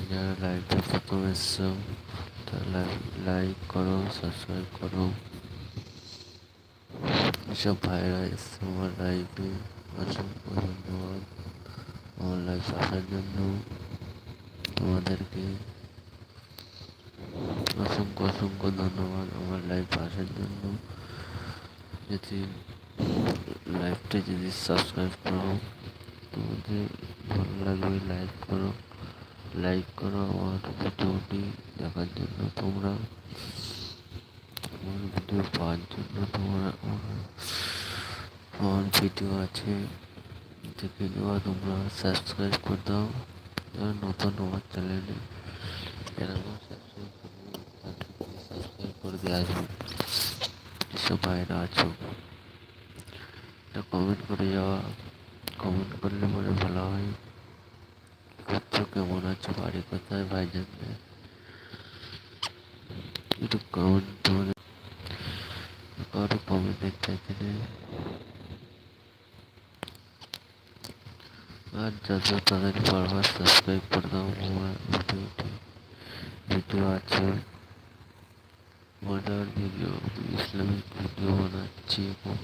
যারা লাইভে প্রথম এসছো তারা লাইক করো, সাবস্ক্রাইব করো। এসব ভাইরা এসছে আমার লাইভে, অসংখ্য ধন্যবাদ আমার লাইভ আসার জন্য। তোমাদেরকে অসংখ্য অসংখ্য ধন্যবাদ আমার লাইভ আসার জন্য। যদি লাইভটা যদি সাবস্ক্রাইব করো, তোমাদের ভালো লাগবে, লাইক করো আমার ভিডিওটি দেখার জন্য। তোমরা আমার ভিডিও পাওয়ার জন্য তোমরা আমার ভিডিও আছে দেখে নেওয়া, তোমরা সাবস্ক্রাইব করে দাও। যারা নতুন আমার চ্যানেলে এরকম সাবস্ক্রাইব করে দিয়ে আসবে। যেসব ভাইরা আছো কমেন্ট করে যাওয়া, কমেন্ট করলে মনে ভালো হয়। করছো, কেমন আছো, বাড়ি কোথায়, ভাইজানদের একটু কমেন্ট, তোমাদের কারো কমেন্টের চাইতে নেই। আর যাতে তাদের বারবার সাবস্ক্রাইব করে দাও। আমার ভিডিও আছে, মজার ভিডিও, ইসলামিক ভিডিও বানাচ্ছি এখন।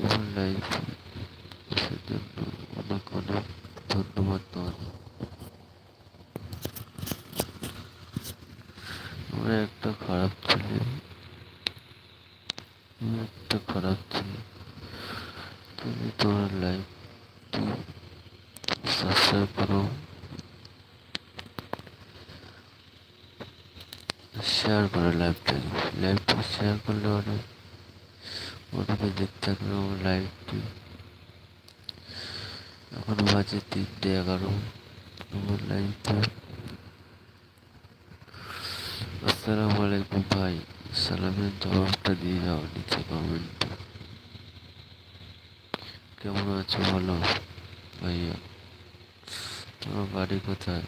আমার লাইফ জন্য অনেক অনেক ধন্যবাদ তোমাদের। আমরা একটা খারাপ ছেলে, তুমি তোমার লাইফটি সাবস্ক্রাইব করো, শেয়ার করো। লাইভটা শেয়ার করলে অনেকে দেখতে থাকবে আমার লাইভটি। এখন বাজে 3:11 আমার লাইভটা। আসসালামু আলাইকুম ভাই, সালামের জবাবটা দিয়ে যাও নিচে কমেন্টে। কেমন আছো বলো ভাইয়া, তোমার বাড়ি কোথায়?